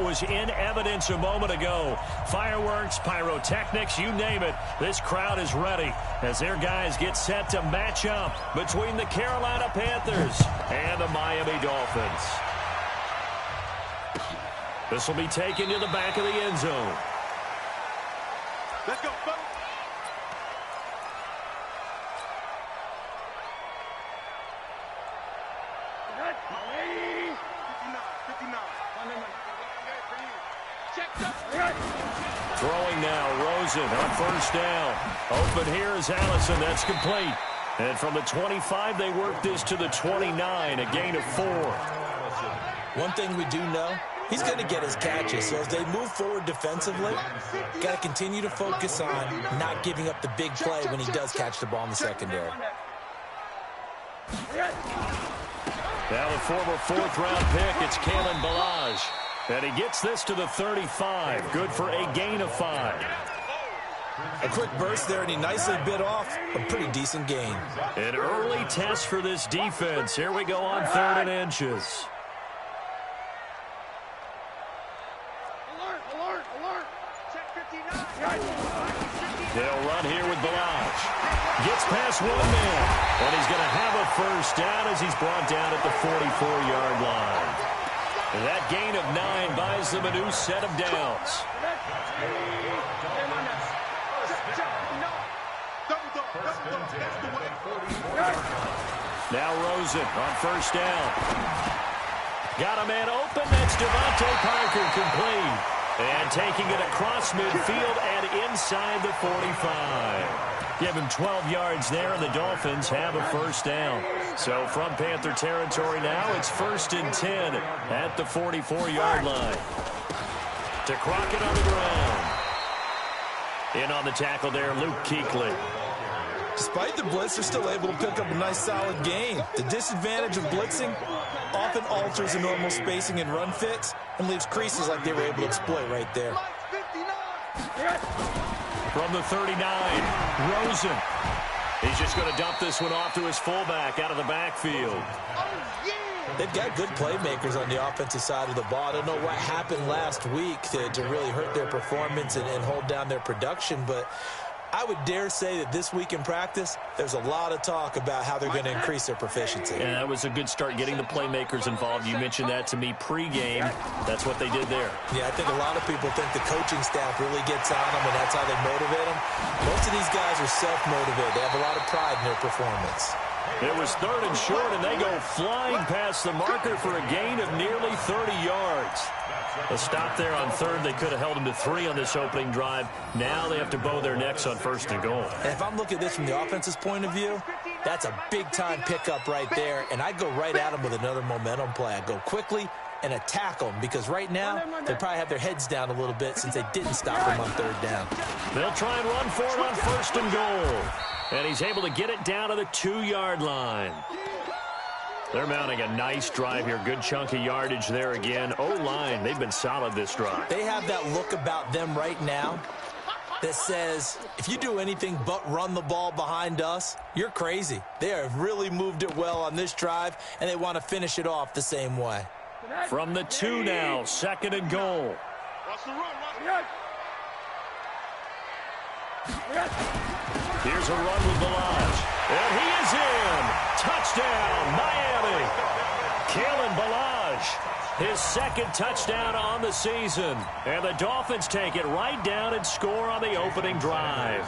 was in evidence a moment ago. Fireworks, pyrotechnics, you name it. This crowd is ready as their guys get set to match up between the Carolina Panthers and the Miami Dolphins. This will be taken to the back of the end zone. Let's go, folks. Throwing now, Rosen on first down. Open here is Allison. That's complete. And from the 25, they work this to the 29, a gain of 4. One thing we do know, he's going to get his catches. So as they move forward defensively, got to continue to focus on not giving up the big play when he does catch the ball in the secondary. Now the former fourth-round pick, it's Kalen Ballage. And he gets this to the 35. Good for a gain of 5. A quick burst there, and he nicely bit off a pretty decent gain. An early test for this defense. Here we go on 3rd and inches. Alert, alert. Check 59. They'll run here with Ballage. Gets past one man. And he's going to have a first down as he's brought down at the 44-yard line. That gain of 9 buys them a new set of downs. Now Rosen on first down. Got a man open. That's Devontae Parker complete. And taking it across midfield and inside the 45. Give him 12 yards there, and the Dolphins have a first down. So from Panther territory now, it's 1st and 10 at the 44-yard line. To Crockett on the ground. In on the tackle there, Luke Kuechly. Despite the blitz, they're still able to pick up a nice solid gain. The disadvantage of blitzing often alters the normal spacing and run fits and leaves creases like they were able to exploit right there. From the 39, Rosen. He's just going to dump this one off to his fullback out of the backfield. They've got good playmakers on the offensive side of the ball. I don't know what happened last week to really hurt their performance and hold down their production, but I would dare say that this week in practice, there's a lot of talk about how they're going to increase their proficiency. Yeah, that was a good start getting the playmakers involved. You mentioned that to me pregame. That's what they did there. Yeah, I think a lot of people think the coaching staff really gets on them, and that's how they motivate them. Most of these guys are self-motivated. They have a lot of pride in their performance. It was 3rd and short, and they go flying past the marker for a gain of nearly 30 yards. A stop there on 3rd. They could have held them to 3 on this opening drive. Now they have to bow their necks on 1st and goal. And if I'm looking at this from the offense's point of view, that's a big-time pickup right there, and I'd go right at them with another momentum play. I'd go quickly and attack them, because right now they probably have their heads down a little bit since they didn't stop them on 3rd down. They'll try and run for it on 1st and goal. And he's able to get it down to the 2-yard line. They're mounting a nice drive here. Good chunk of yardage there again. O-line, they've been solid this drive. They have that look about them right now that says, if you do anything but run the ball behind us, you're crazy. They have really moved it well on this drive, and they want to finish it off the same way. From the 2 now, 2nd and goal. Here's a run with Ballage. And he is in. Touchdown, Miami. Kalen Ballage, his 2nd touchdown on the season. And the Dolphins take it right down and score on the opening drive.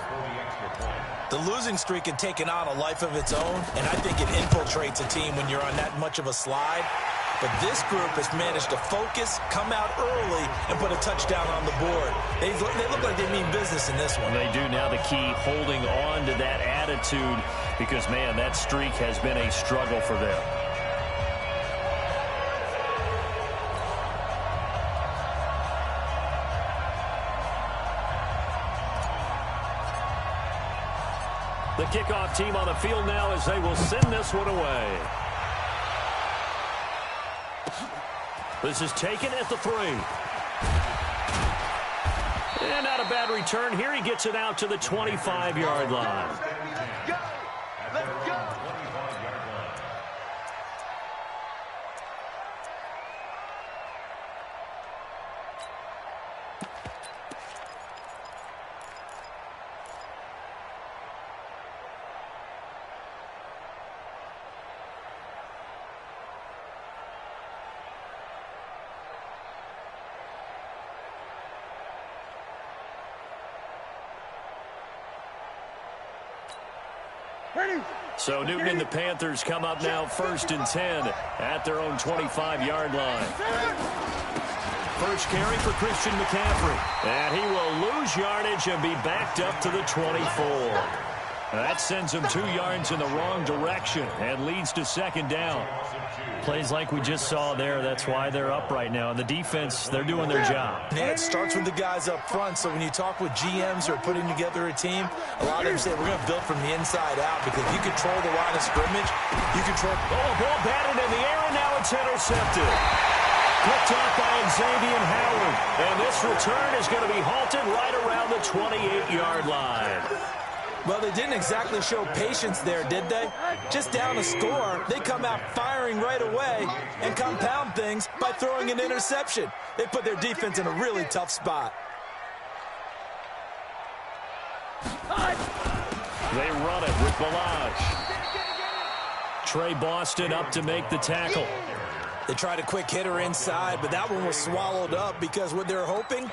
The losing streak had taken on a life of its own, and I think it infiltrates a team when you're on that much of a slide. But this group has managed to focus, come out early, and put a touchdown on the board. They look like they mean business in this one. They do. Now the key, holding on to that attitude, because, man, that streak has been a struggle for them. The kickoff team on the field now as they will send this one away. This is taken at the 3. And not a bad return. Here he gets it out to the 25-yard line. Let's go. So Newton and the Panthers come up now 1st and 10 at their own 25-yard line. First carry for Christian McCaffrey. And he will lose yardage and be backed up to the 24. That sends him 2 yards in the wrong direction and leads to 2nd down. Plays like we just saw there, that's why they're up right now. And the defense, they're doing their job. Yeah, it starts with the guys up front. So when you talk with GMs who are putting together a team, a lot of them say we're going to build from the inside out because if you control the line of scrimmage, you control. Oh, ball batted in the air, and now it's intercepted. Picked off by Xavier Howard. And this return is going to be halted right around the 28-yard line. Well, they didn't exactly show patience there, did they? Just down a score, they come out firing right away and compound things by throwing an interception. They put their defense in a really tough spot. They run it with Balaj. Trey Boston up to make the tackle. They tried a quick hitter inside, but that one was swallowed up because what they're hoping,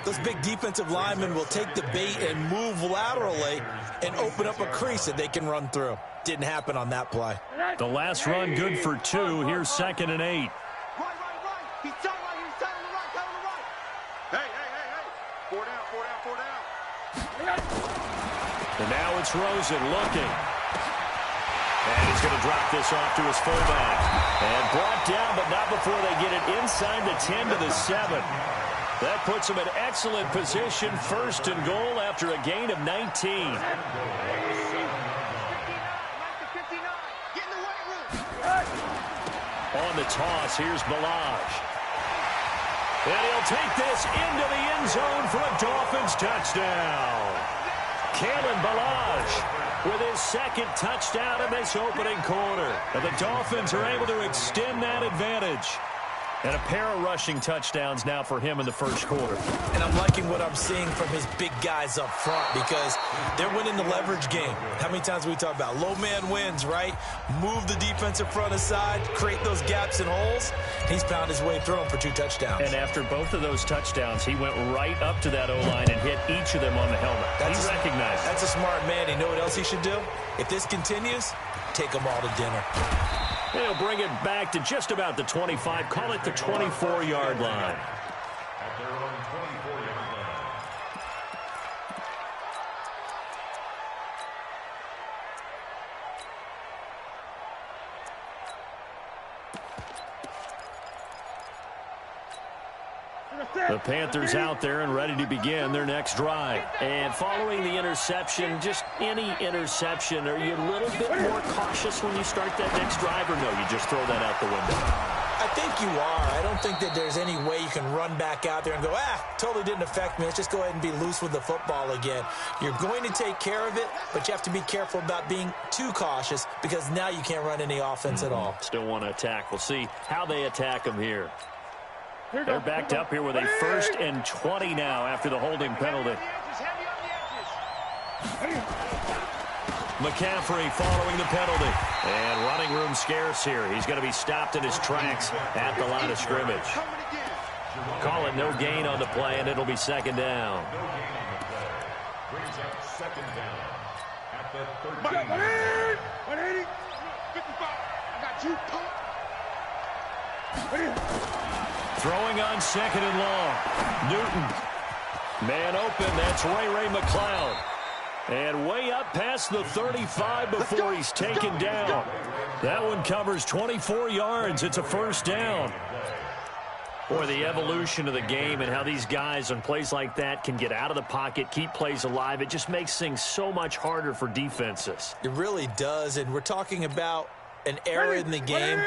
those big defensive linemen will take the bait and move laterally and open up a crease that they can run through. Didn't happen on that play. The last run good for 2. Here's 2nd and 8. Right. He's tight right here. He's tight on the right. Tight on the right. Hey. 4 down. And now it's Rosen looking. And he's going to drop this off to his fullback. And brought down, but not before they get it inside the 10 to the 7. That puts him in excellent position. 1st and goal after a gain of 19. On the toss, here's Balaj. And he'll take this into the end zone for a Dolphins touchdown. Kalen Balaj with his 2nd touchdown in this opening quarter. And the Dolphins are able to extend that advantage. And a pair of rushing touchdowns now for him in the 1st quarter. And I'm liking what I'm seeing from his big guys up front because they're winning the leverage game. How many times we talk about low man wins, right? Move the defensive front aside, create those gaps and holes. He's pounded his way through them for 2 touchdowns. And after both of those touchdowns, he went right up to that O-line and hit each of them on the helmet. He recognized it. That's a smart man. You know what else he should do? If this continues, take them all to dinner. They'll bring it back to just about the 25. Call it the 24-yard line. The Panthers out there and ready to begin their next drive. And following the interception, just any interception, are you a little bit more cautious when you start that next drive, or no, you just throw that out the window? I think you are. I don't think that there's any way you can run back out there and go, totally didn't affect me. Let's just go ahead and be loose with the football again. You're going to take care of it, but you have to be careful about being too cautious because now you can't run any offense at all. Still want to attack. We'll see how they attack them here. They're backed up here with a 1st and 20 now after the holding penalty. McCaffrey following the penalty. And running room scarce here. He's going to be stopped in his tracks at the line of scrimmage. Call it no gain on the play, and it'll be 2nd down. Brings up 2nd down at the 13. 180. 55. I got you. Throwing on 2nd and long. Newton. Man open. That's Ray McLeod. And way up past the 35 before he's taken down. That one covers 24 yards. It's a 1st down. Boy, the evolution of the game and how these guys on plays like that can get out of the pocket, keep plays alive, it just makes things so much harder for defenses. It really does, and we're talking about an era in the game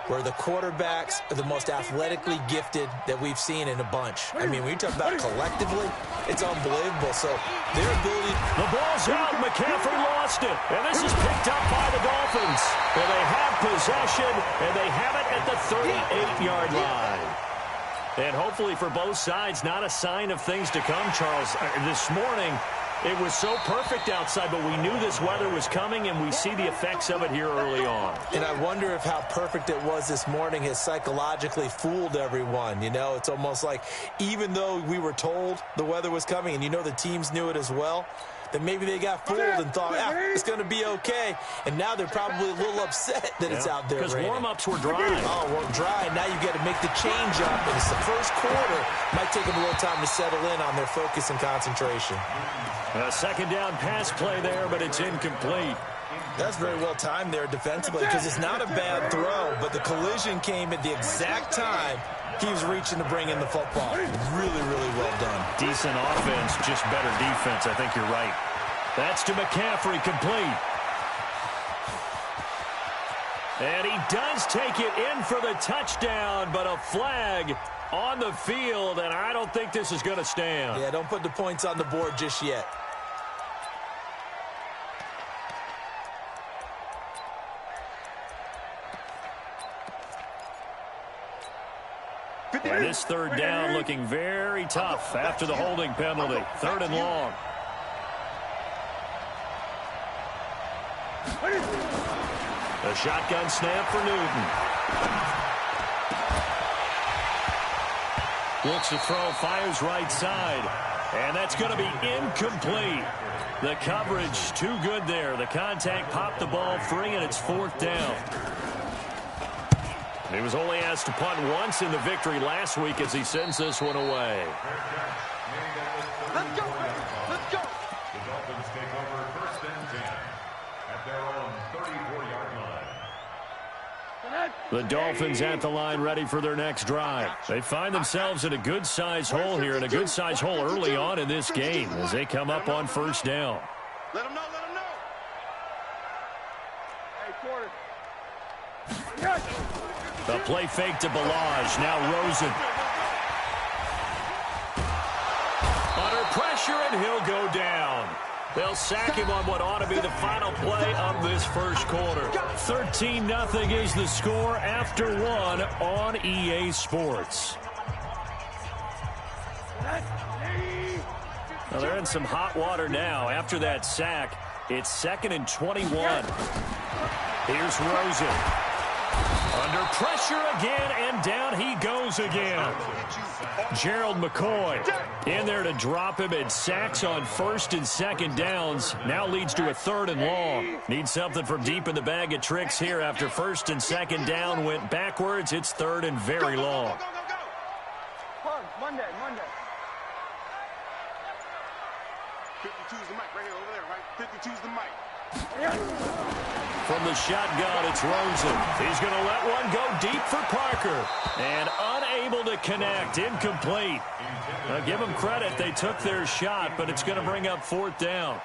where the quarterbacks are the most athletically gifted that we've seen in a bunch. I mean, when you talk about collectively, it's unbelievable. So their ability... The ball's out. McCaffrey lost it. And this is picked up by the Dolphins. And they have possession, and they have it at the 38-yard line. And hopefully for both sides, not a sign of things to come, Charles. This morning, it was so perfect outside, but we knew this weather was coming, and we see the effects of it here early on. And I wonder if how perfect it was this morning has psychologically fooled everyone. You know, it's almost like even though we were told the weather was coming, and you know the teams knew it as well, that maybe they got fooled and thought, it's going to be okay. And now they're probably a little upset that it's out there. Because warm-ups were dry. Oh, well, dry. Now you got to make the change up. And it's the first quarter. Might take them a little time to settle in on their focus and concentration. A second down pass play there, but it's incomplete. That's very well timed there defensively because it's not a bad throw, but the collision came at the exact time he was reaching to bring in the football. Really, really well done. Decent offense, just better defense. I think you're right. That's to McCaffrey, complete. And he does take it in for the touchdown, but a flag on the field, and I don't think this is going to stand. Yeah, don't put the points on the board just yet. And this third down looking very tough after the holding penalty. Third and long. A shotgun snap for Newton. Looks to throw, fires right side. And that's going to be incomplete. The coverage too good there. The contact popped the ball free, and it's fourth down. He was only asked to punt once in the victory last week as he sends this one away. Let's go, baby. Let's go. The Dolphins take over first and 10 at their own 34-yard line. The Dolphins at the line ready for their next drive. They find themselves in a good-sized hole here, and a good-sized hole early on in this game as they come up on first down. Let them know, let them know. Hey, quarter. The play fake to Balaj. Now Rosen. Under pressure, and he'll go down. They'll sack him on what ought to be the final play of this first quarter. 13-0 is the score after one on EA Sports. Well, they're in some hot water now. After that sack, it's 2nd and 21. Here's Rosen. Under pressure again, and down he goes again. Gerald McCoy in there to drop him, and sacks on first and second downs. Now leads to a third and long. Needs something from deep in the bag of tricks here after first and second down went backwards. It's third and very long. Monday. 52's the mic right here, over there, right? 52's the mic. From the shotgun, it's Rosen. He's going to let one go deep for Parker. And unable to connect. Incomplete. Now, give them credit. They took their shot, but it's going to bring up fourth down.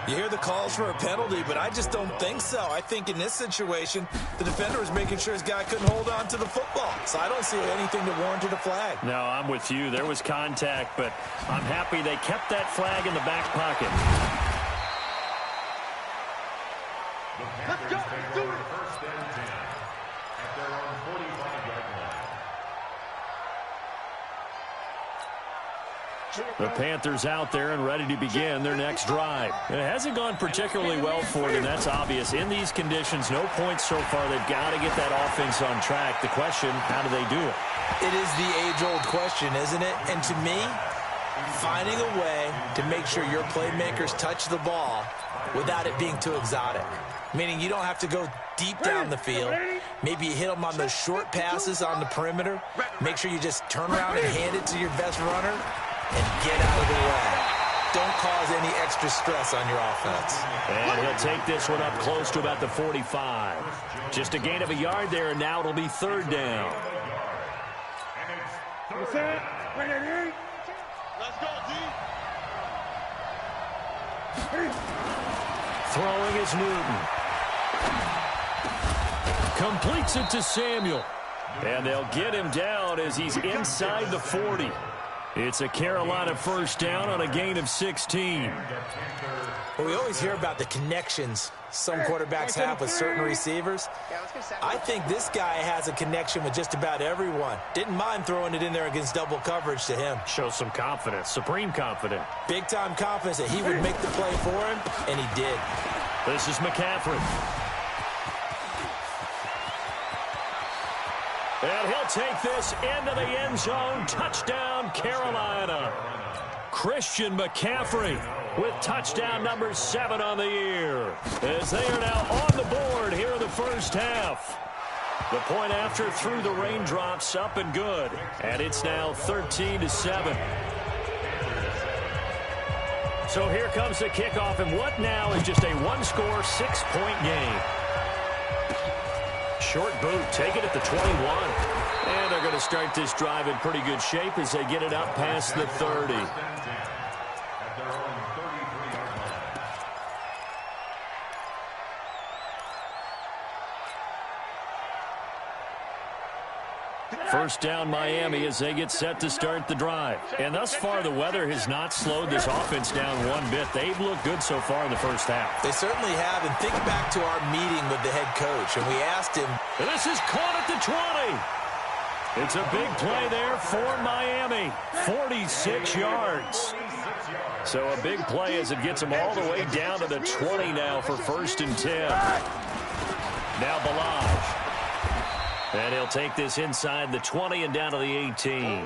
You hear the calls for a penalty, but I just don't think so. I think in this situation, the defender was making sure his guy couldn't hold on to the football. So I don't see anything that warranted a flag. No, I'm with you. There was contact, but I'm happy they kept that flag in the back pocket. Let's go. Let's do it. First and 10 at their own 45-yard line. The Panthers out there and ready to begin their next drive. It hasn't gone particularly well for them, that's obvious. In these conditions, no points so far. They've got to get that offense on track. The question, how do they do it? It is the age-old question, isn't it? And to me, finding a way to make sure your playmakers touch the ball without it being too exotic. Meaning you don't have to go deep down the field. Maybe you hit them on those short passes on the perimeter. Make sure you just turn around and hand it to your best runner and get out of the way. Don't cause any extra stress on your offense. And he'll take this one up close to about the 45. Just a gain of a yard there, and now it'll be third down. Let's go, D. Throwing is Newton. Completes it to Samuel. And they'll get him down as he's inside the 40. It's a Carolina first down on a gain of 16. Well, we always hear about the connections some quarterbacks have with certain receivers. I think this guy has a connection with just about everyone. Didn't mind throwing it in there against double coverage to him. Shows some confidence, supreme confidence. Big-time confidence that he would make the play for him, and he did. This is McCaffrey. And he'll take this into the end zone. Touchdown, Carolina. Christian McCaffrey with touchdown number 7 on the year, as they are now on the board here in the first half. The point after through the raindrops, up and good, and it's now 13-7. So here comes the kickoff, and what now is just a one-score, 6-point game. Short boot, take it at the 21. And they're going to start this drive in pretty good shape as they get it up past the 30. First down Miami as they get set to start the drive. And thus far, the weather has not slowed this offense down one bit. They've looked good so far in the first half. They certainly have. And think back to our meeting with the head coach, and we asked him. And this is caught at the 20. It's a big play there for Miami. 46 yards. So a big play as it gets them all the way down to the 20 now for 1st and 10. Now Balaj. And he'll take this inside the 20 and down to the 18.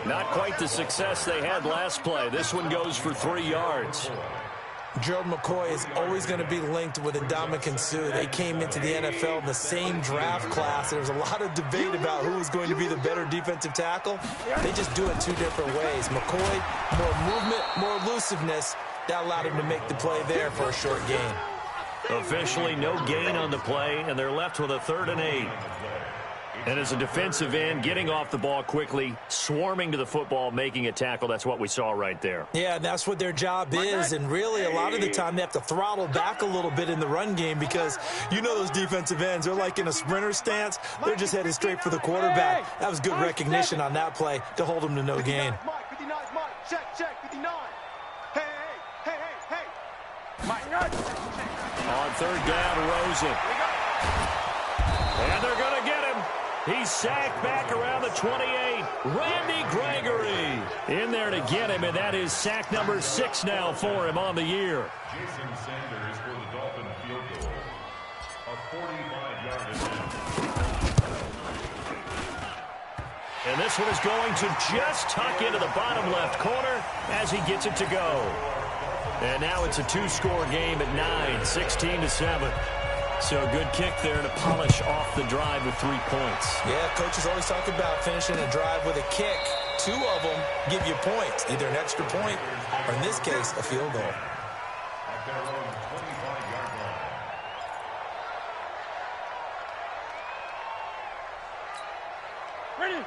Not quite the success they had last play. This one goes for 3 yards. Gerald McCoy is always going to be linked with Ndamukong Suh. They came into the NFL in the same draft class. There was a lot of debate about who was going to be the better defensive tackle. They just do it 2 different ways. McCoy, more movement, more elusiveness. That allowed him to make the play there for a short gain. Officially no gain on the play, and they're left with a 3rd and 8. And as a defensive end, getting off the ball quickly, swarming to the football, making a tackle, that's what we saw right there. Yeah, that's what their job is, and really a lot of the time they have to throttle back a little bit in the run game because you know those defensive ends, they're like in a sprinter stance. They're just headed straight for the quarterback. That was good recognition on that play to hold them to no gain. Check, 59. Hey. On 3rd down, Rosen. And they're going to get him. He's sacked back around the 28. Randy Gregory in there to get him, and that is sack number 6 now for him on the year. Jason Sanders for the Dolphin field goal. A 45-yard attempt. And this one is going to just tuck into the bottom left corner as he gets it to go. And now it's a 2-score game at 9, 16-7. So a good kick there to polish off the drive with 3 points. Yeah, coaches always talk about finishing a drive with a kick. 2 of them give you points, either an extra point or, in this case, a field goal. At their own 25-yard line.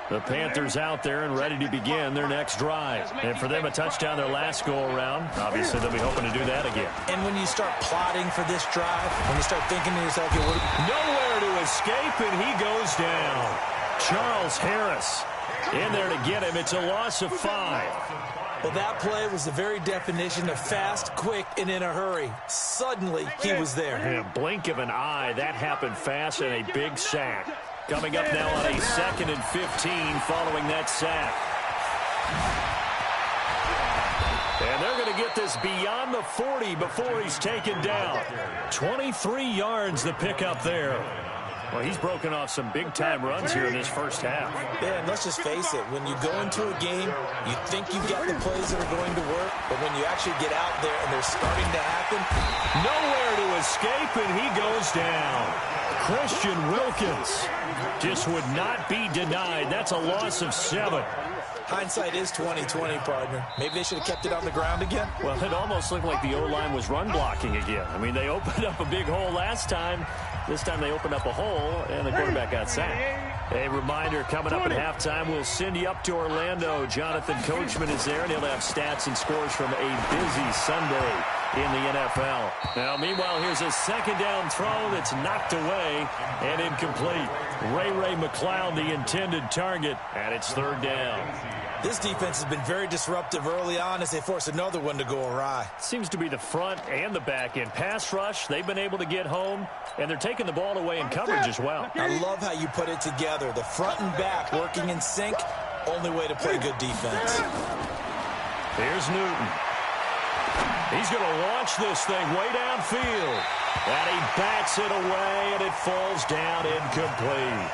The Panthers out there and ready to begin their next drive. And for them, a touchdown their last go-around. Obviously, they'll be hoping to do that again. And when you start plotting for this drive, when you start thinking to yourself, nowhere to escape, and he goes down. Charles Harris in there to get him. It's a loss of 5. Well, that play was the very definition of fast, quick, and in a hurry. Suddenly, he was there. In a blink of an eye, that happened fast and a big sack. Coming up now on a 2nd and 15 following that sack. And they're going to get this beyond the 40 before he's taken down. 23 yards the pickup there. Well, he's broken off some big-time runs here in this first half. Yeah, and let's just face it. When you go into a game, you think you've got the plays that are going to work, but when you actually get out there and they're starting to happen, nowhere to escape, and he goes down. Christian Wilkins just would not be denied. That's a loss of 7. Hindsight is 20/20, partner. Maybe they should have kept it on the ground again. Well, it almost looked like the O-line was run blocking again. I mean, they opened up a big hole last time. This time they opened up a hole, and the quarterback got sacked. A reminder, coming up at halftime, we'll send you up to Orlando. Jonathan Coachman is there, and he'll have stats and scores from a busy Sunday in the NFL. Now, meanwhile, here's a 2nd down throw that's knocked away and incomplete. Ray McCloud, the intended target, and it's 3rd down. This defense has been very disruptive early on as they force another one to go awry. Seems to be the front and the back end. Pass rush, they've been able to get home, and they're taking the ball away in coverage as well. I love how you put it together. The front and back working in sync, only way to play good defense. Here's Newton. He's going to launch this thing way downfield. And he bats it away, and it falls down incomplete.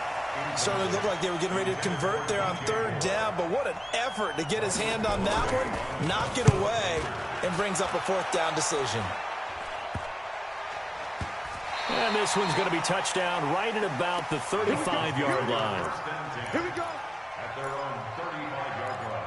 Certainly looked like they were getting ready to convert there on third down, but what an effort to get his hand on that one, knock it away, and brings up a fourth down decision. And this one's going to be touchdown right at about the 35-yard line. Here we go. At their own 35-yard line.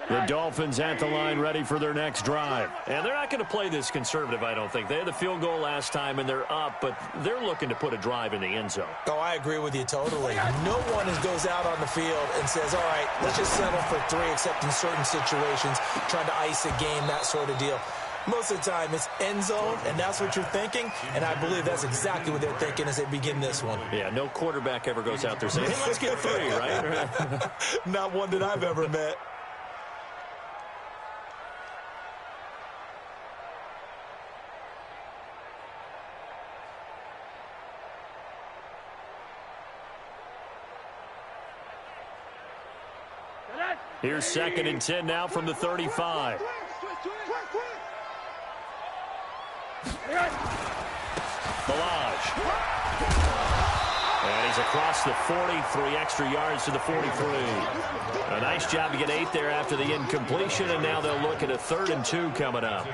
The Dolphins at the line ready for their next drive. And they're not going to play this conservative, I don't think. They had the field goal last time, and they're up, but they're looking to put a drive in the end zone. Oh, I agree with you totally. No one goes out on the field and says, all right, let's just settle for 3, except in certain situations, trying to ice a game, that sort of deal. Most of the time, it's end zone, and that's what you're thinking, and I believe that's exactly what they're thinking as they begin this one. Yeah, no quarterback ever goes out there saying, hey, let's get 3, right? Not one that I've ever met. Here's 2nd and 10 now from the 35. Balaj. And he's across the 40, 3 extra yards to the 43. A nice job to get 8 there after the incompletion, and now they'll look at a 3rd and 2 coming up.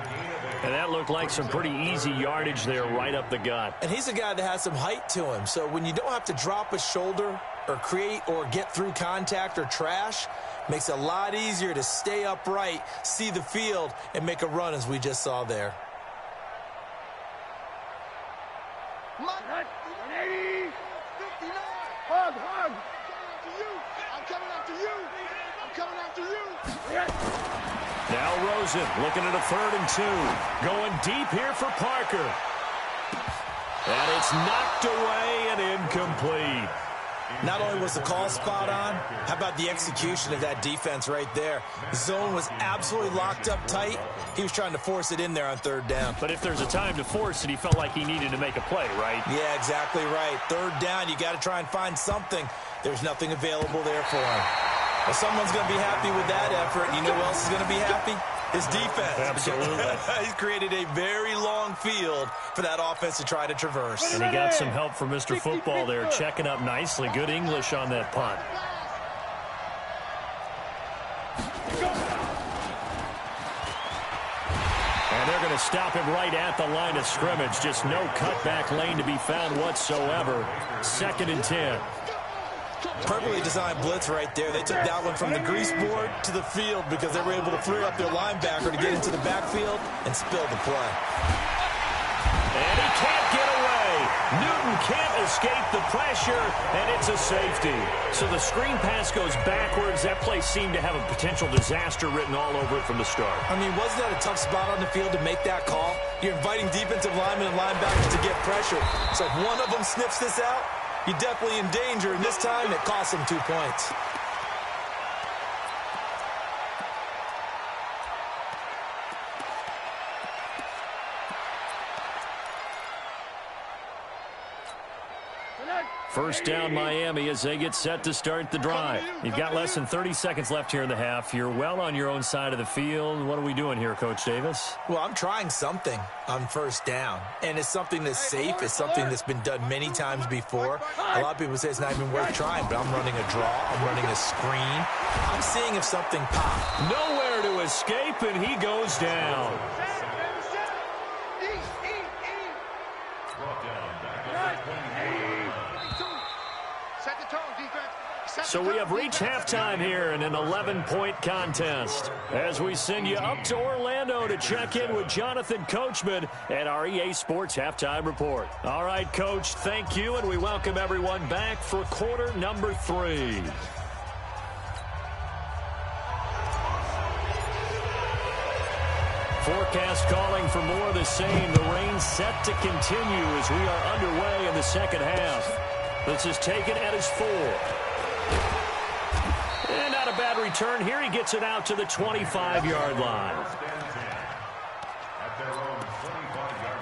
And that looked like some pretty easy yardage there right up the gut. And he's a guy that has some height to him, so when you don't have to drop a shoulder or create or get through contact or trash, makes it a lot easier to stay upright, see the field, and make a run as we just saw there. Now Rosen looking at a 3rd and 2. Going deep here for Parker. And it's knocked away and incomplete. Not only was the call spot on, how about the execution of that defense right there? The zone was absolutely locked up tight. He was trying to force it in there on 3rd down. But if there's a time to force it, he felt like he needed to make a play, right? Yeah, exactly right. 3rd down, you got to try and find something. There's nothing available there for him. Well, someone's going to be happy with that effort. You know who else is going to be happy? His defense. Absolutely. He's created a very long field for that offense to try to traverse. And he got some help from Mr. Football there, checking up nicely. Good English on that punt. And they're going to stop him right at the line of scrimmage. Just no cutback lane to be found whatsoever. 2nd and 10. Perfectly designed blitz right there. They took that one from the grease board to the field because they were able to free up their linebacker to get into the backfield and spill the play. And he can't get away. Newton can't escape the pressure, and it's a safety. So the screen pass goes backwards. That play seemed to have a potential disaster written all over it from the start. I mean, wasn't that a tough spot on the field to make that call? You're inviting defensive linemen and linebackers to get pressure. So if one of them sniffs this out, you're definitely in danger, and this time it cost him 2 points. First down, Miami, as they get set to start the drive. You've got less than 30 seconds left here in the half. You're well on your own side of the field. What are we doing here, Coach Davis? Well, I'm trying something on 1st down, and it's something that's safe. It's something that's been done many times before. A lot of people say it's not even worth trying, but I'm running a draw. I'm running a screen. I'm seeing if something pops. Nowhere to escape, and he goes down. So we have reached halftime here in an 11-point contest as we send you up to Orlando to check in with Jonathan Coachman at our EA Sports Halftime Report. All right, Coach, thank you, and we welcome everyone back for quarter number 3. Forecast calling for more of the same. The rain set to continue as we are underway in the second half. This is taken at his 4. And not a bad return here. He gets it out to the 25-yard line. At their own 25-yard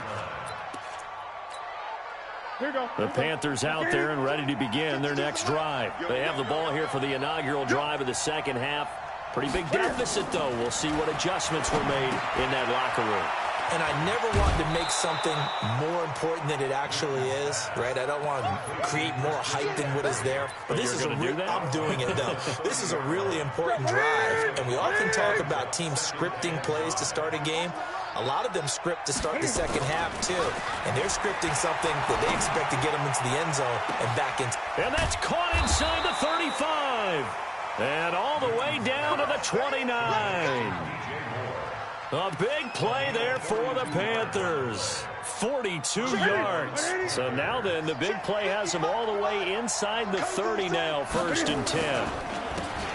line. The Panthers out there and ready to begin their next drive. They have the ball here for the inaugural drive of the second half. Pretty big deficit, though. We'll see what adjustments were made in that locker room. And I never want to make something more important than it actually is, right? I don't want to create more hype than what is there. But this is I'm doing it, though. This is a really important drive. And we often talk about teams scripting plays to start a game. A lot of them script to start the second half, too. And they're scripting something that they expect to get them into the end zone and back into. And that's caught inside the 35. And all the way down to the 29. A big play there for the Panthers. 42 yards. So now then, the big play has them all the way inside the 30 now, 1st and 10.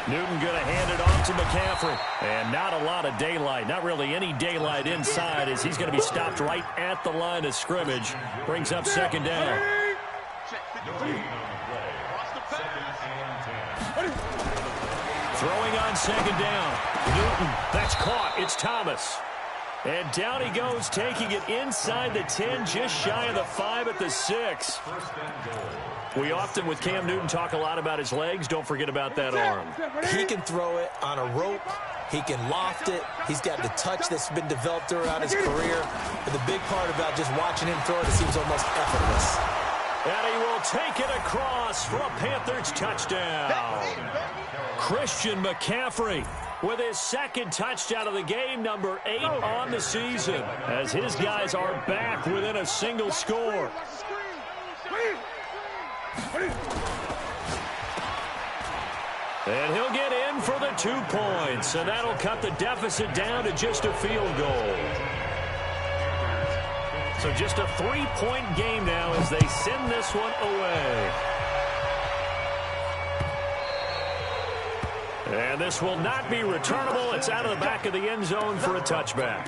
Newton going to hand it off to McCaffrey. And not a lot of daylight. Not really any daylight inside as he's going to be stopped right at the line of scrimmage. Brings up 2nd down. Throwing on 2nd down. Newton, that's caught. It's Thomas. And down he goes, taking it inside the 10, just shy of the 5 at the 6. We often, with Cam Newton, talk a lot about his legs. Don't forget about that arm. He can throw it on a rope. He can loft it. He's got the touch that's been developed throughout his career. But the big part about just watching him throw it seems almost effortless. And he will take it across for a Panthers touchdown. Christian McCaffrey with his 2nd touchdown of the game, number 8 on the season, as his guys are back within a single score. And he'll get in for the 2 points, and that'll cut the deficit down to just a field goal. So just a 3-point game now as they send this one away. And this will not be returnable. It's out of the back of the end zone for a touchback.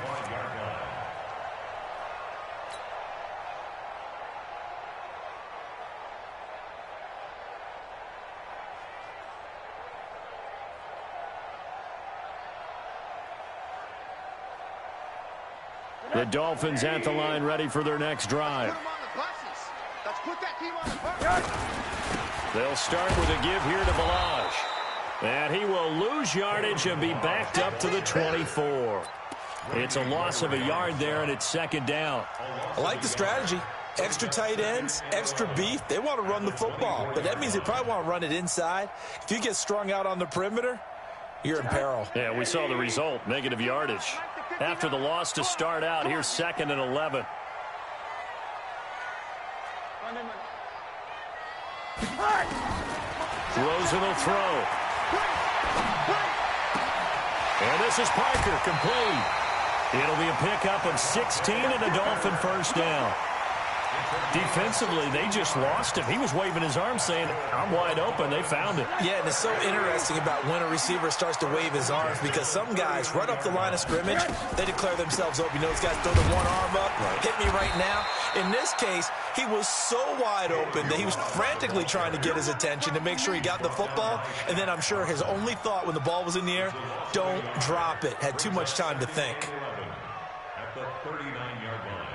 The Dolphins at the line, ready for their next drive. They'll start with a give here to Balaj. And he will lose yardage and be backed up to the 24. It's a loss of a yard there, and it's 2nd down. I like the strategy. Extra tight ends, extra beef. They want to run the football, but that means they probably want to run it inside. If you get strung out on the perimeter, you're in peril. Yeah, we saw the result, negative yardage. After the loss to start out, here's 2nd and 11. Rosen will throw. And this is Parker, complete. It'll be a pickup of 16 and a Dolphin 1st down. Defensively, they just lost him. He was waving his arm saying, I'm wide open. They found it. Yeah, and it's so interesting about when a receiver starts to wave his arms because some guys right off the line of scrimmage, they declare themselves open. You know, these guys throw the one arm up, hit me right now. In this case, he was so wide open that he was frantically trying to get his attention to make sure he got the football. And then I'm sure his only thought when the ball was in the air, don't drop it. Had too much time to think. At the 39-yard line.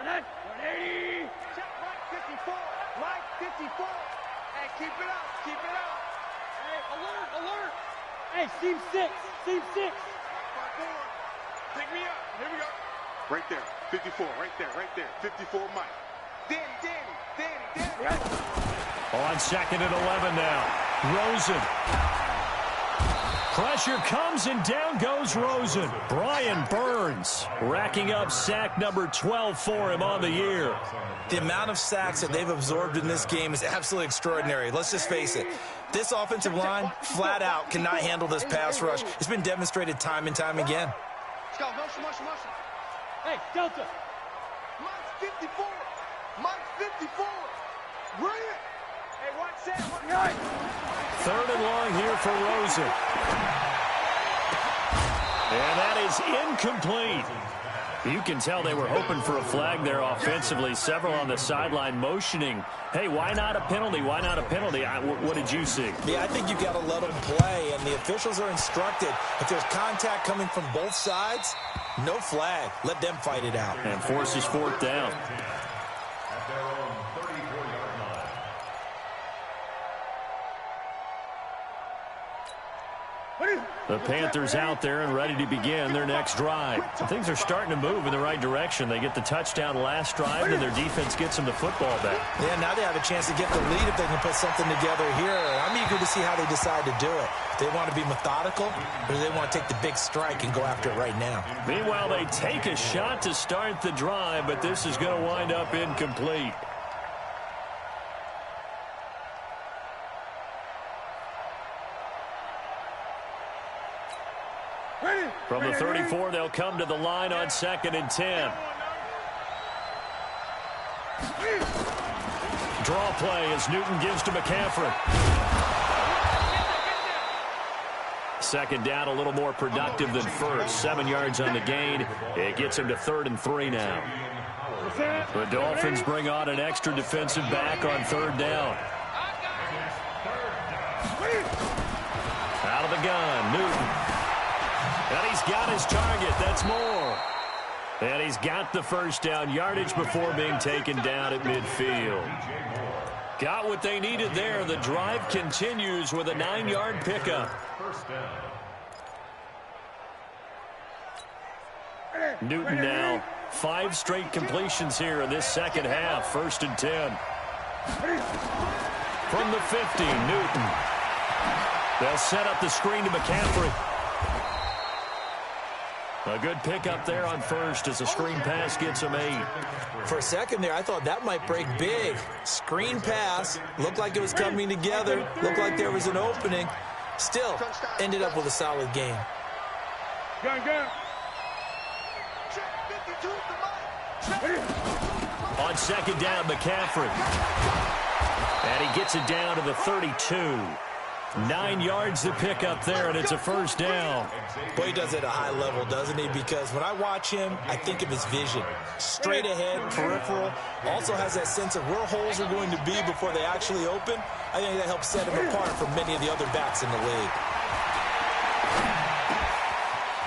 180. Check Mike 54. Mike 54. Hey, keep it up. Keep it up. Hey, alert, alert. Hey, seam 6. Seam 6. Pick me up. Here we go. Right there. 54. Right there. Right there. 54 Mike. Danny. On 2nd and 11 now. Rosen. Pressure comes, and down goes Rosen. Brian Burns racking up sack number 12 for him on the year. The amount of sacks that they've absorbed in this game is absolutely extraordinary. Let's just face it. This offensive line, flat out, cannot handle this pass rush. It's been demonstrated time and time again. Let's go. Motion. Hey, Delta. Mike's 54. Mike's 54. Bring it. Hey, watch that. 3rd and long here for Rosen. And that is incomplete. You can tell they were hoping for a flag there offensively. Several on the sideline motioning. Hey, why not a penalty? Why not a penalty? What did you see? Yeah, I think you've got to let them play, and the officials are instructed. If there's contact coming from both sides, No flag. Let them fight it out. And forces fourth down. At their own 34-yard line. The Panthers out there and ready to begin their next drive. Things are starting to move in the right direction. They get the touchdown last drive, and their defense gets them the football back. Yeah, now they have a chance to get the lead if they can put something together here. I'm eager to see how they decide to do it. Do they want to be methodical, or do they want to take the big strike and go after it right now? Meanwhile, they take a shot to start the drive, but this is going to wind up incomplete. From the 34, they'll come to the line on 2nd and 10. Draw play as Newton gives to McCaffrey. Second down, a little more productive than first. 7 yards on the gain. It gets him to 3rd and 3 now. The Dolphins bring on an extra defensive back on 3rd down. Out of the gun, Newton. And he's got his target. That's Moore. And he's got the first down yardage before being taken down at midfield. Got what they needed there. The drive continues with a 9-yard pickup. First down. Newton now 5 straight completions here in this second half. 1st and 10. From the 50, Newton. They'll set up the screen to McCaffrey. A good pickup there on first as a screen pass gets him 8. For a second there, I thought that might break big. Screen pass. Looked like it was coming together. Looked like there was an opening. Still, ended up with a solid game. On 2nd down, McCaffrey. And he gets it down to the 32. 9 yards to pick up there, and it's a first down. Boy, he does it at a high level, doesn't he? Because when I watch him, I think of his vision. Straight ahead, peripheral. Also has that sense of where holes are going to be before they actually open. I think that helps set him apart from many of the other backs in the league.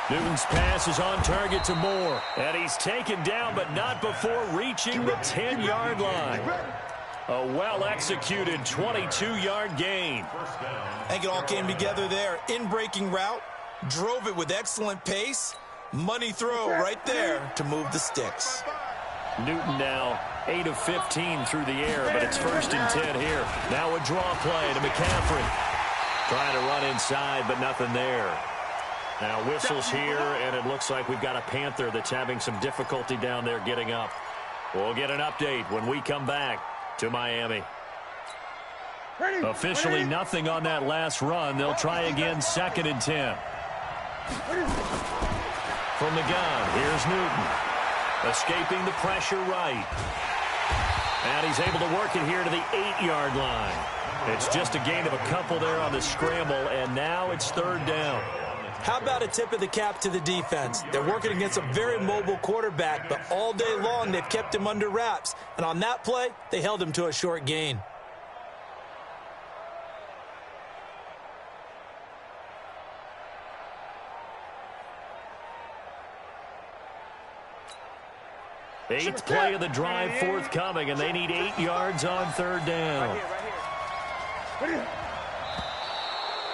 Newton's pass is on target to Moore. And he's taken down, but not before reaching the 10-yard line. A well-executed 22-yard gain. I think it all came together there. In-breaking route, drove it with excellent pace. Money throw right there to move the sticks. Newton now 8 of 15 through the air, but it's 1st and 10 here. Now a draw play to McCaffrey. Trying to run inside, but nothing there. Now whistles here, and it looks like we've got a Panther that's having some difficulty down there getting up. We'll get an update when we come back to Miami. Officially nothing on that last run. They'll try again 2nd and 10. From the gun, here's Newton. Escaping the pressure right. And he's able to work it here to the 8-yard line. It's just a gain of a couple there on the scramble, and now it's 3rd down. How about a tip of the cap to the defense? They're working against a very mobile quarterback, but all day long they've kept him under wraps. And on that play, they held him to a short gain. Eighth play of the drive forthcoming, and they need 8 yards on 3rd down.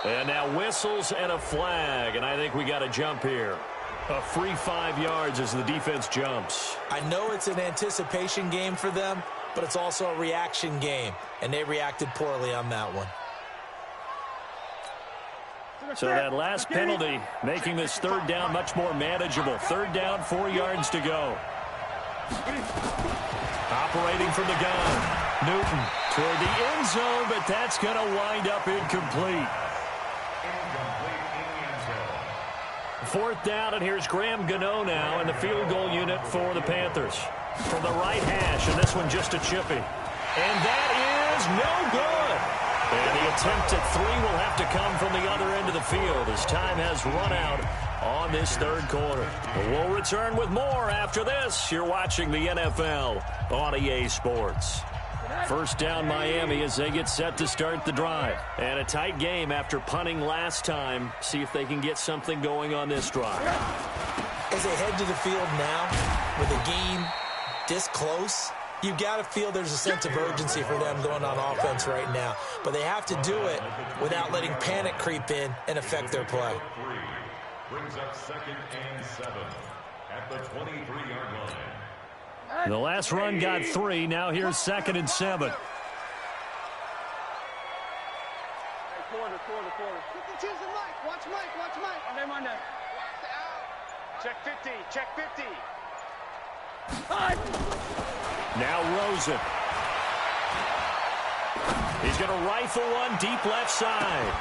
And now whistles and a flag, and I think we got a jump here. A free 5 yards as the defense jumps. I know it's an anticipation game for them, but it's also a reaction game, and they reacted poorly on that one. So that last penalty making this 3rd down much more manageable. 3rd down, 4 yards to go. Operating from the gun. Newton toward the end zone, but that's going to wind up incomplete. 4th down, and here's Graham Gano now in the field goal unit for the Panthers. From the right hash, and this one just a chippy. And that is no good. And the attempt at 3 will have to come from the other end of the field as time has run out on this 3rd quarter. We'll return with more after this. You're watching the NFL on EA Sports. 1st down Miami as they get set to start the drive. And a tight game after punting last time. See if they can get something going on this drive. as they head to the field now with a game this close, you've got to feel there's a sense of urgency for them going on offense right now. But they have to do it without letting panic creep in and affect their play. Brings up 2nd and 7 at the 23-yard line. The last run got 3. Now here's 2nd and 7. Quarter. Choose the Mike. Watch Mike. On there, Monday. Check 50. Now Rosen. He's going to rifle one deep left side.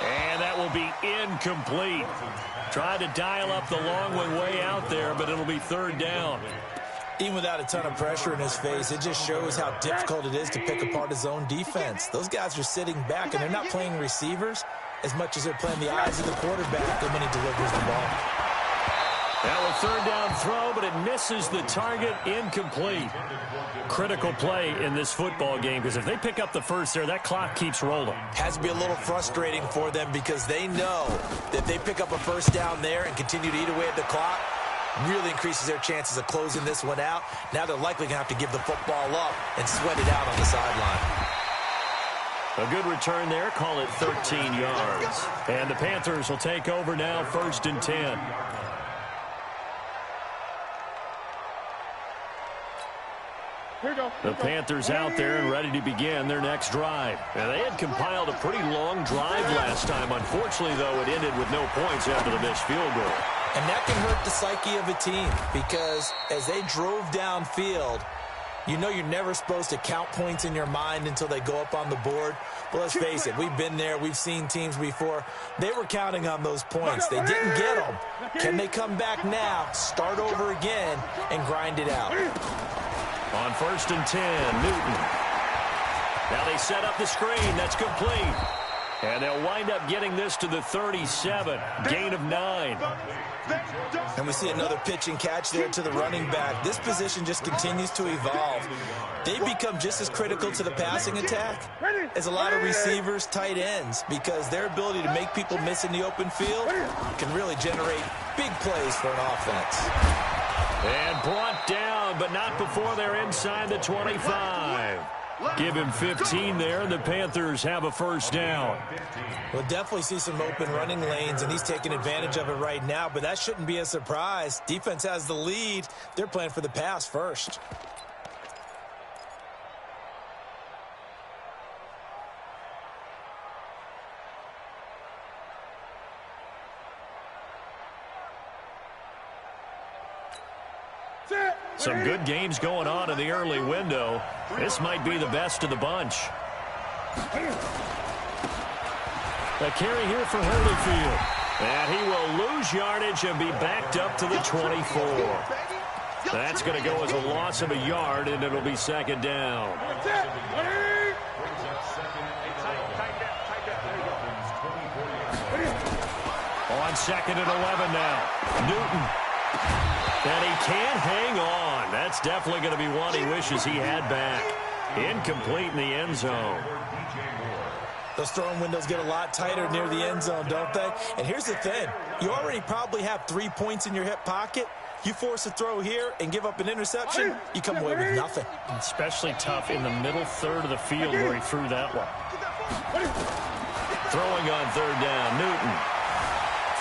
And that will be incomplete. Tried to dial up the long one way out there, but it'll be 3rd down. Even without a ton of pressure in his face, it just shows how difficult it is to pick apart his own defense. Those guys are sitting back, and they're not playing receivers as much as they're playing the eyes of the quarterback when he delivers the ball. Now a 3rd down throw, but it misses the target, incomplete. Critical play in this football game, because if they pick up the first there, that clock keeps rolling. Has to be a little frustrating for them because they know that if they pick up a 1st down there and continue to eat away at the clock, really increases their chances of closing this one out. Now they're likely going to have to give the football up and sweat it out on the sideline. A good return there, call it 13 yards. And the Panthers will take over now, 1st and 10. The Panthers out there and ready to begin their next drive. And they had compiled a pretty long drive last time. Unfortunately, though, it ended with no points after the missed field goal. And that can hurt the psyche of a team because as they drove downfield, you know you're never supposed to count points in your mind until they go up on the board. But let's face it, we've been there. We've seen teams before. They were counting on those points. They didn't get them. Can they come back now, start over again, and grind it out? On 1st and 10, Newton. Now they set up the screen. That's complete. And they'll wind up getting this to the 37. Gain of 9. And we see another pitch and catch there to the running back. This position just continues to evolve. They become just as critical to the passing attack as a lot of receivers, tight ends, because their ability to make people miss in the open field can really generate big plays for an offense. And brought down, but not before they're inside the 25. Give him 15 there, and the Panthers have a 1st down. We'll definitely see some open running lanes, and he's taking advantage of it right now, but that shouldn't be a surprise. Defense has the lead. They're playing for the pass first. Some good games going on in the early window. This might be the best of the bunch. A carry here for Holyfield. And he will lose yardage and be backed up to the 24. That's going to go as a loss of a yard, and it'll be 2nd down. On 2nd and 11 now. Newton. And he can't hang on. That's definitely going to be one he wishes he had back. Incomplete in the end zone. Those throwing windows get a lot tighter near the end zone, don't they? And here's the thing. You already probably have 3 points in your hip pocket. You force a throw here and give up an interception, you come away with nothing. Especially tough in the middle third of the field where he threw that one. Throwing on 3rd down, Newton.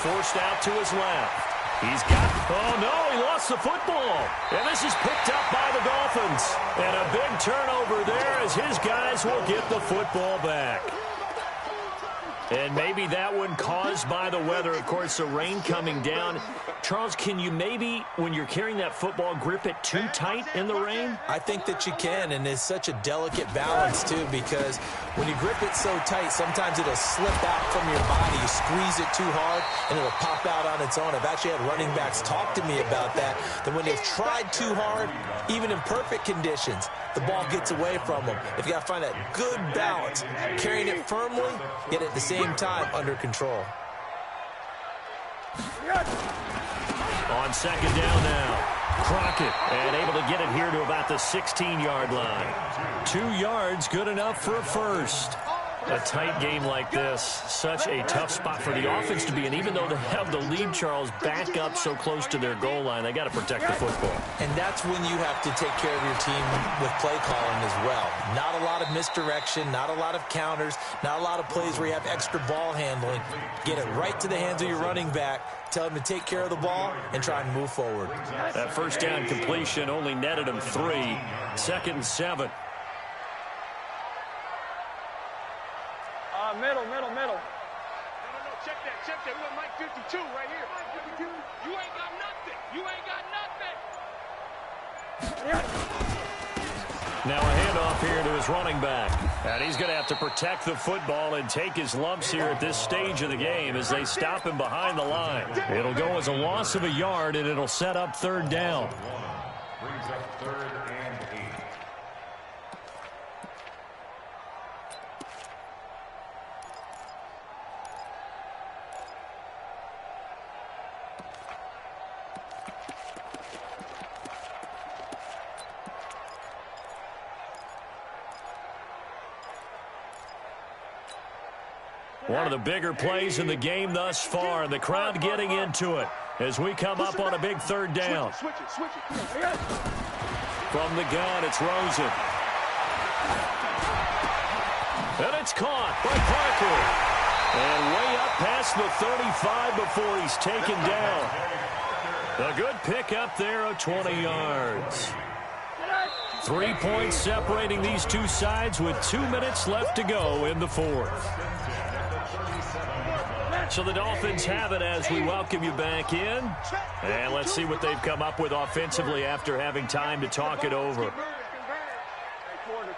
Forced out to his left. He's got, oh no, he lost the football. And this is picked up by the Dolphins. And a big turnover there as his guys will get the football back. And maybe that one caused by the weather. Of course, the rain coming down. Charles, can you maybe, when you're carrying that football, grip it too tight in the rain? I think that you can, and it's such a delicate balance, too, because when you grip it so tight, sometimes it'll slip out from your body. You squeeze it too hard, and it'll pop out on its own. I've actually had running backs talk to me about that when they've tried too hard, even in perfect conditions, the ball gets away from them. They've got to find that good balance, carrying it firmly, yet at the same time under control. On 2nd down now, Crockett, and able to get it here to about the 16-yard line. 2 yards, good enough for a 1st. A tight game like this, such a tough spot for the offense to be in. Even though they have the lead, Charles, back up so close to their goal line, they got to protect the football. And that's when you have to take care of your team with play calling as well. Not a lot of misdirection, not a lot of counters, not a lot of plays where you have extra ball handling. Get it right to the hands of your running back, tell him to take care of the ball, and try and move forward. That first down completion only netted him 3. 2nd and 7. Middle. No, check that. We got Mike 52 right here. Mike 52. You ain't got nothing. Now a handoff here to his running back. And he's going to have to protect the football and take his lumps here at this stage of the game as they stop him behind the line. It'll go as a loss of a yard, and it'll set up 3rd down. Brings up 3rd and 8. One of the bigger plays in the game thus far, and the crowd getting into it as we come up on a big 3rd down. Switch it. From the gun, it's Rosen. And it's caught by Parker. And way up past the 35 before he's taken down. A good pick up there of 20 yards. 3 points separating these two sides with 2 minutes left to go in the 4th. So the Dolphins have it as we welcome you back in. And let's see what they've come up with offensively after having time to talk it over. Quarter.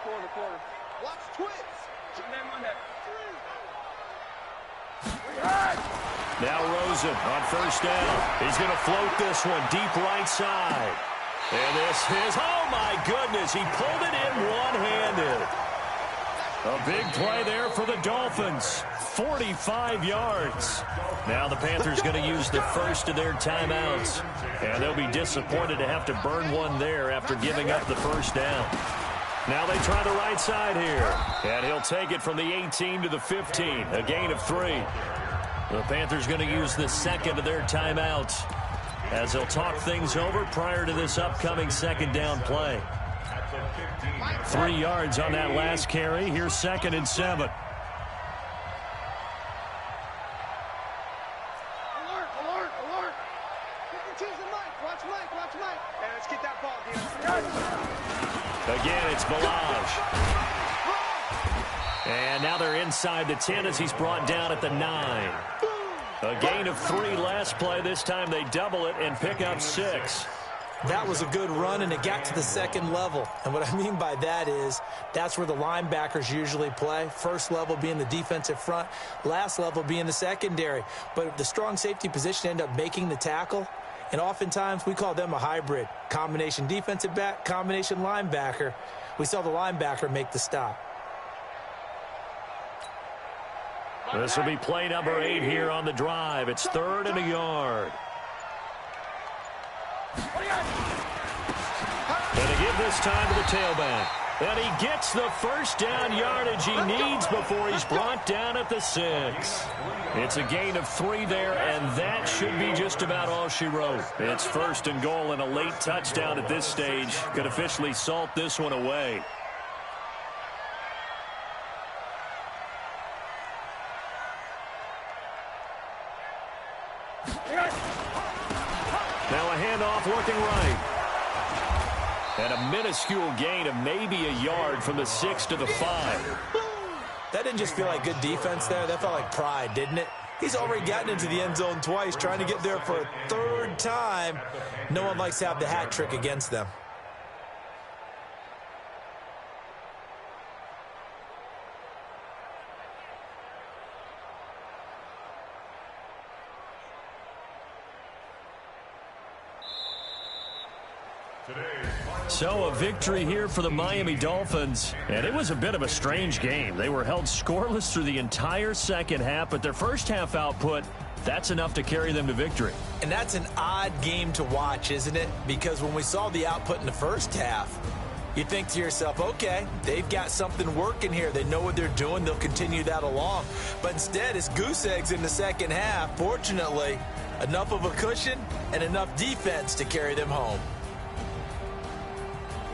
Watch twins. Now Rosen on 1st down. He's going to float this one deep right side. And this is, oh my goodness, he pulled it in one-handed. A big play there for the Dolphins. 45 yards. Now the Panthers going to use the first of their timeouts. And they'll be disappointed to have to burn one there after giving up the 1st down. Now they try the right side here. And he'll take it from the 18 to the 15. A gain of 3. The Panthers going to use the 2nd of their timeouts as they'll talk things over prior to this upcoming 2nd down play. 3 yards on that last carry. Here's 2nd and 7. Alert. Watch Mike. Hey, let's get that ball, Again, it's Balaj. And now they're inside the 10 as he's brought down at the 9. A gain of 3 last play. This time they double it and pick up 6. That was a good run, and it got to the 2nd level. And what I mean by that is that's where the linebackers usually play. First level being the defensive front, last level being the secondary. But the strong safety position ended up making the tackle, and oftentimes we call them a hybrid. Combination defensive back, combination linebacker. We saw the linebacker make the stop. This will be play number 8 here on the drive. It's 3rd and a yard. And to give this time to the tailback. And he gets the 1st down yardage he needs before he's brought down at the 6. It's a gain of 3 there, and that should be just about all she wrote. It's 1st and goal, and a late touchdown at this stage could officially salt this one away. Now a handoff looking right. And a minuscule gain of maybe a yard from the 6 to the 5. That didn't just feel like good defense there. That felt like pride, didn't it? He's already gotten into the end zone twice, trying to get there for a 3rd time. No one likes to have the hat trick against them. So a victory here for the Miami Dolphins. And it was a bit of a strange game. They were held scoreless through the entire second half, but their first half output, that's enough to carry them to victory. And that's an odd game to watch, isn't it? Because when we saw the output in the first half, You think to yourself, okay, they've got something working here. They know what they're doing. They'll continue that along. But instead, it's goose eggs in the second half. Fortunately, enough of a cushion and enough defense to carry them home.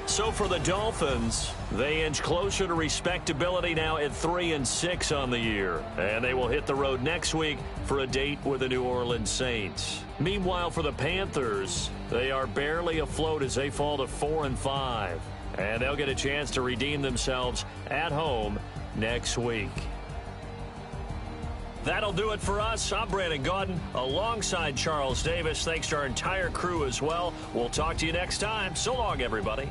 So for the Dolphins, they inch closer to respectability now at 3-6 on the year. And they will hit the road next week for a date with the New Orleans Saints. Meanwhile, for the Panthers, they are barely afloat as they fall to 4-5. And they'll get a chance to redeem themselves at home next week. That'll do it for us. I'm Brandon Gaudin alongside Charles Davis. Thanks to our entire crew as well. We'll talk to you next time. So long, everybody.